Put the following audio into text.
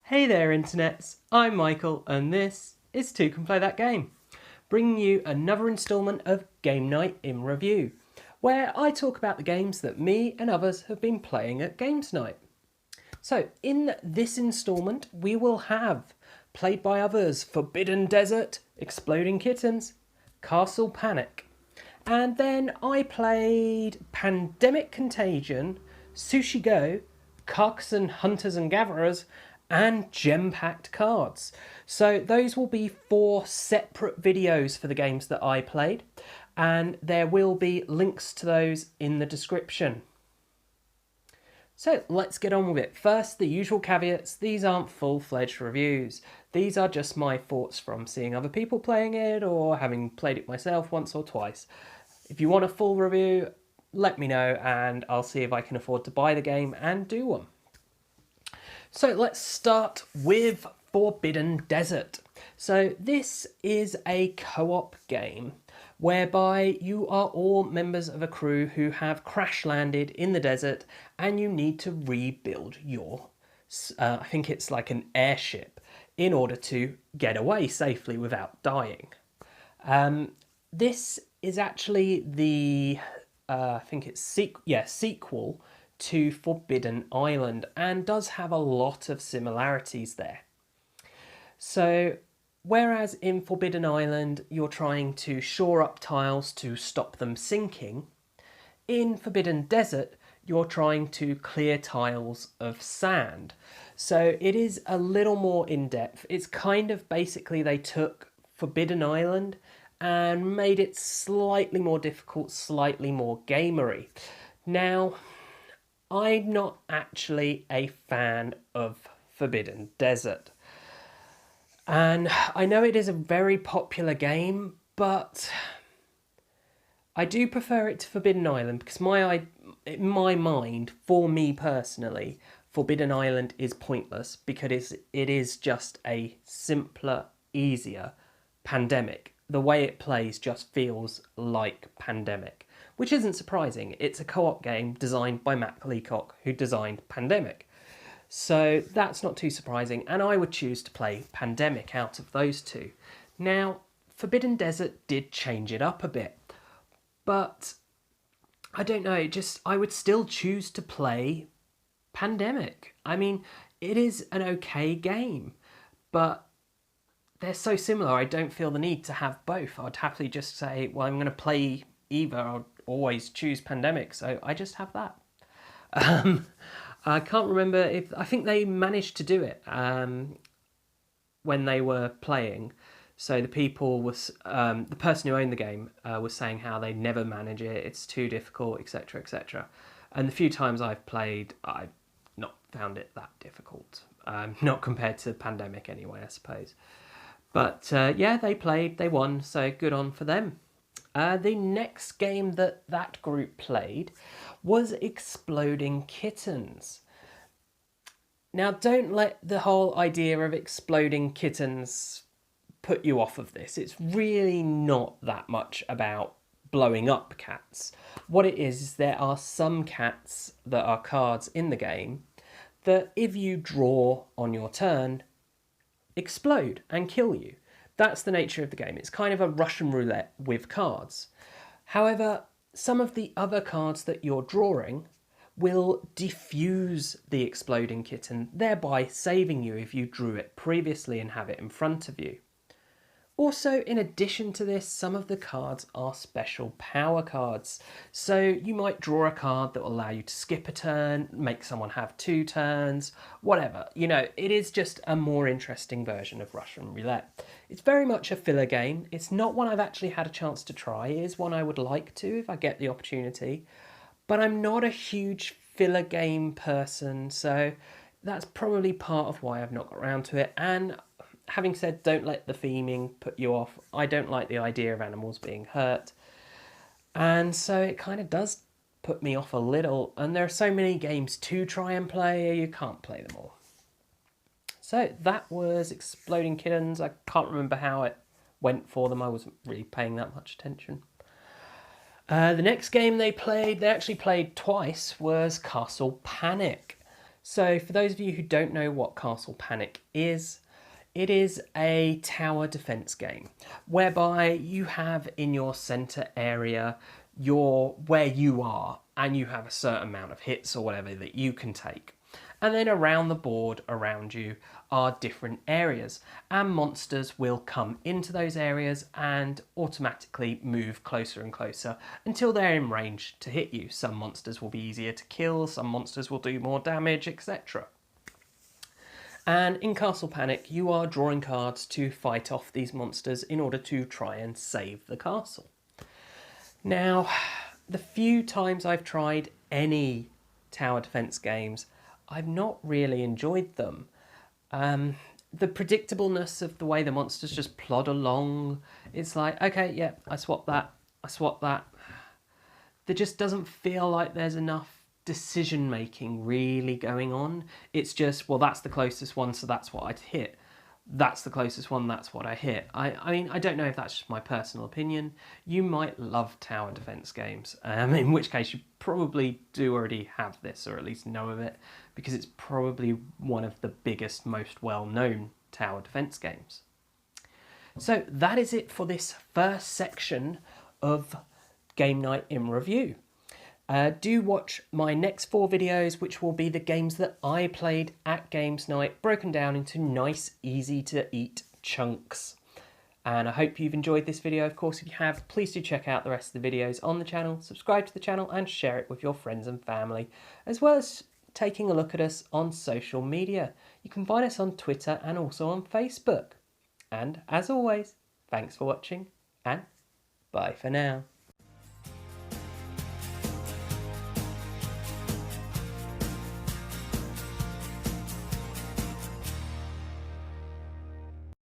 Hey there internets, I'm Michael and this is Toucan Play That Game, bringing you another instalment of Game Night in Review, where I talk about the games that me and others have been playing at Games Night. So in this instalment we will have, played by others, Forbidden Desert, Exploding Kittens, Castle Panic, and then I played Pandemic Contagion, Sushi Go, Carcassonne Hunters and Gatherers, and gem-packed cards. So those will be 4 separate videos for the games that I played, and there will be links to those in the description. So let's get on with it. First, the usual caveats. These aren't full-fledged reviews. These are just my thoughts from seeing other people playing it or having played it myself once or twice. If you want a full review, let me know and I'll see if I can afford to buy the game and do one. So let's start with Forbidden Desert. So this is a co-op game whereby you are all members of a crew who have crash landed in the desert and you need to rebuild your, I think it's like an airship, in order to get away safely without dying. This is actually the, I think it's sequel to Forbidden Island and does have a lot of similarities there. So whereas in Forbidden Island you're trying to shore up tiles to stop them sinking, in Forbidden Desert you're trying to clear tiles of sand. So it is a little more in-depth. It's kind of basically they took Forbidden Island and made it slightly more difficult, slightly more gamery. Now, I'm not actually a fan of Forbidden Desert. And I know it is a very popular game, but I do prefer it to Forbidden Island because in my mind, for me personally, Forbidden Island is pointless because it is just a simpler, easier Pandemic. The way it plays just feels like Pandemic, which isn't surprising. It's a co-op game designed by Matt Leacock, who designed Pandemic. So that's not too surprising, and I would choose to play Pandemic out of those two. Now, Forbidden Desert did change it up a bit, but I don't know, I would still choose to play Pandemic. I mean, it is an okay game, but they're so similar, I don't feel the need to have both. I'd happily just say, well, I'm going to play either. I'll always choose Pandemic, so I just have that. I can't remember I think they managed to do it when they were playing. So the person who owned the game was saying how they never manage it, it's too difficult, etc, etc. And the few times I've played, I've not found it that difficult. Not compared to Pandemic anyway, I suppose. But yeah, they played, they won, so good on for them. The next game that group played was Exploding Kittens. Now, don't let the whole idea of Exploding Kittens put you off of this. It's really not that much about blowing up cats. What it is there are some cats that are cards in the game that if you draw on your turn, explode and kill you. That's the nature of the game. It's kind of a Russian roulette with cards. However, some of the other cards that you're drawing will defuse the exploding kitten, thereby saving you if you drew it previously and have it in front of you. Also, in addition to this, some of the cards are special power cards. So you might draw a card that will allow you to skip a turn, make someone have 2 turns, whatever. You know, it is just a more interesting version of Russian roulette. It's very much a filler game. It's not one I've actually had a chance to try. It is one I would like to if I get the opportunity. But I'm not a huge filler game person, so that's probably part of why I've not got around to it. And having said, don't let the theming put you off. I don't like the idea of animals being hurt. And so it kind of does put me off a little. And there are so many games to try and play, you can't play them all. So that was Exploding Kittens. I can't remember how it went for them. I wasn't really paying that much attention. The next game they actually played twice, was Castle Panic. So for those of you who don't know what Castle Panic is, it is a tower defense game whereby you have in your center area where you are, and you have a certain amount of hits or whatever that you can take. And then around the board around you are different areas, and monsters will come into those areas and automatically move closer and closer until they're in range to hit you. Some monsters will be easier to kill, some monsters will do more damage, etc. And in Castle Panic, you are drawing cards to fight off these monsters in order to try and save the castle. Now, the few times I've tried any tower defense games, I've not really enjoyed them. The predictableness of the way the monsters just plod along, it's like, okay, yeah, I swap that. There just doesn't feel like there's enough decision making really going on. It's just, well, that's the closest one, so that's what I'd hit. That's the closest one, that's what I hit. I mean, I don't know if that's just my personal opinion. You might love tower defense games, in which case you probably do already have this, or at least know of it, because it's probably one of the biggest, most well-known tower defense games. So that is it for this first section of Game Night in Review. Do watch my next 4 videos, which will be the games that I played at Games Night, broken down into nice, easy to eat chunks. And I hope you've enjoyed this video. Of course, if you have, please do check out the rest of the videos on the channel, subscribe to the channel and share it with your friends and family, as well as taking a look at us on social media. You can find us on Twitter and also on Facebook. And as always, thanks for watching and bye for now.